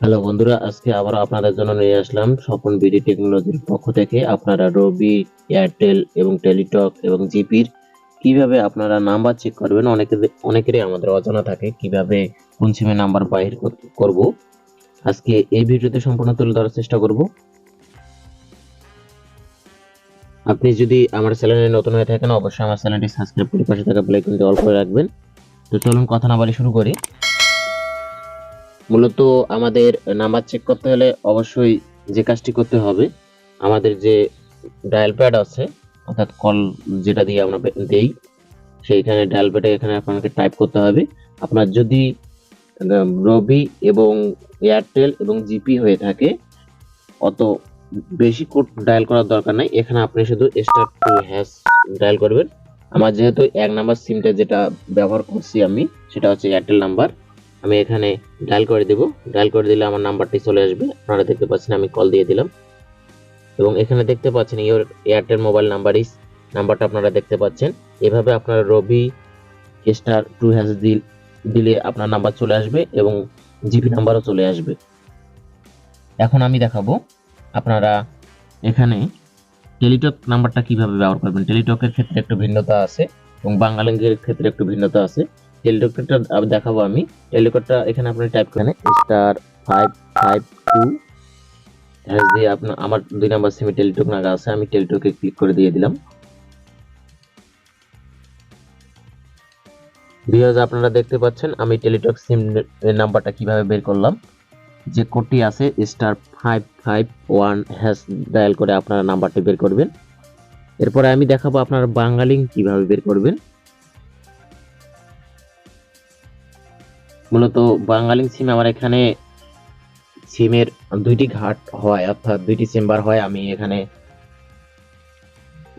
Hello বন্ধুরা, আজকে আবার আপনাদের জন্য নিয়ে আসলাম স্বপন বিডি টেকনোলজির পক্ষ থেকে। আপনারা রবি, এয়ারটেল এবং টেলিটক এবং জিপির কিভাবে আপনারা নাম্বার চেক করবেন, অনেকেরই আমাদের অজানা থাকে কিভাবে কোন সিমের নাম্বার বাইর করব। আজকে এই ভিডিওতে সম্পূর্ণ তুলে ধরার চেষ্টা করব। আপনি যদি আমার চ্যানেলে নতুন হয়ে থাকেন, অবশ্যই আমার চ্যানেলটি সাবস্ক্রাইব করে পাশে থাকা বেল আইকনটি অল করে রাখবেন। তো চলুন কথা না বাড়িয়ে শুরু করি। মূলত আমাদের নাম্বার চেক করতে হলে অবশ্যই যে কাজটি করতে হবে, আমাদের যে ডায়াল প্যাড আছে অর্থাৎ কল যেটা দিয়ে আমরা দেই, সেইখানে ডায়াল প্যাডে এখানে আপনাকে টাইপ করতে হবে। আপনার যদি রবি এবং এয়ারটেল এবং জিপি হয়ে থাকে, অত বেশি কোড ডায়াল করার দরকার নাই। এখানে আপনি শুধু স্টার টু হ্যাশ ডায়াল করবেন। আমার যেহেতু এক নাম্বার সিমটা যেটা ব্যবহার করছি আমি, সেটা হচ্ছে এয়ারটেল নাম্বার। আমি এখানে ডায়াল করে দেব। ডায়াল করে দিলে আমার নাম্বারটি চলে আসবে। আপনারা দেখতে পাচ্ছেন আমি কল দিয়ে দিলাম এবং এখানে দেখতে পাচ্ছেন ইওর এয়ারটেল মোবাইল নাম্বার ইস, নাম্বারটা আপনারা দেখতে পাচ্ছেন। এভাবে আপনারা রবি স্টার টু হ্যাশ দিলে আপনার নাম্বার চলে আসবে এবং জিপি নাম্বারও চলে আসবে। এখন আমি দেখাবো আপনারা এখানে টেলিটক নাম্বারটা কিভাবে ব্যবহার করবেন। টেলিটকের ক্ষেত্রে একটু ভিন্নতা আছে এবং বাংলালিংকের ক্ষেত্রে একটু ভিন্নতা আছে। টেলিটকটা দেখাবো আমি। টেলিটকটা এখানে আপনি টাইপ করেন স্টার 552 হ্যাশ দিয়ে আপনার আমার 2 নাম্বার সিমে টেলিটক নাগা আছে, আমি টেলিটকে ক্লিক করে দিয়ে দিলাম। ভিউয়ার্স, আপনারা দেখতে পাচ্ছেন আমি টেলিটক সিম এর নাম্বারটা কিভাবে বের করলাম। যে কোডটি আছে স্টার 551 হ্যাশ ডায়াল করে আপনারা নাম্বারটি বের করবেন। এরপরে আমি দেখাবো আপনারা বাংলালিংক কিভাবে বের করবেন। মূলত বাংলালিংক সিম আমার এখানে সিমের দুইটি ঘাট হয় অর্থাৎ দুইটি চেম্বার হয়। আমি এখানে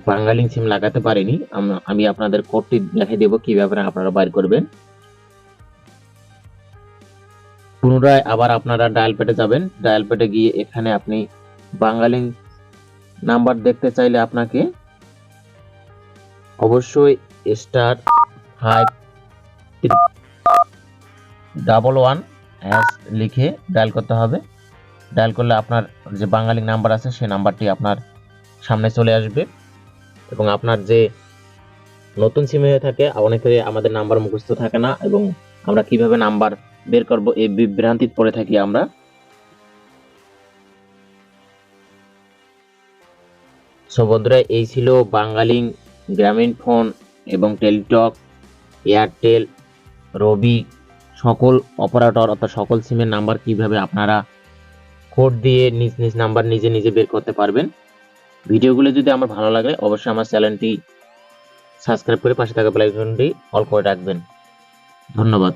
বাংলালিংক সিম লাগাতে পারিনি। আমি আপনাদের কোডটি দেখিয়ে দেব কিভাবে আপনারা বাইর করবেন। পুনরায় আবার আপনারা ডায়াল প্যাডে যাবেন। ডায়াল প্যাডে গিয়ে এখানে আপনি বাংলালিংক নাম্বার দেখতে চাইলে আপনাকে অবশ্যই স্টার 511 হ্যাশ লিখে ডায়াল করতে হবে। ডায়াল করলে আপনার যে বাংলালিংক নাম্বার আছে সেই নাম্বারটি আপনার সামনে চলে আসবে এবং আপনার যে নতুন সিম হয়ে থাকে, অনেকের আমাদের নাম্বার মুখস্থ থাকে না এবং আমরা কিভাবে নাম্বার বের করব এই বিভ্রান্তি পড়ে থাকি আমরা। সো বন্ধুরা, এই ছিল বাংলালিংক, গ্রামীণ ফোন এবং টেলিটক, এয়ারটেল, রবি সকল অপারেটর অর্থাৎ সকল সিমের নাম্বার কিভাবে আপনারা কোড দিয়ে নিজ নিজ নাম্বার নিজে নিজে বের করতে পারবেন। ভিডিওগুলো যদি আমার ভালো লাগে অবশ্যই আমার চ্যানেলটি সাবস্ক্রাইব করে পাশে থাকা বেল আইকনটি অল করে রাখবেন। ধন্যবাদ।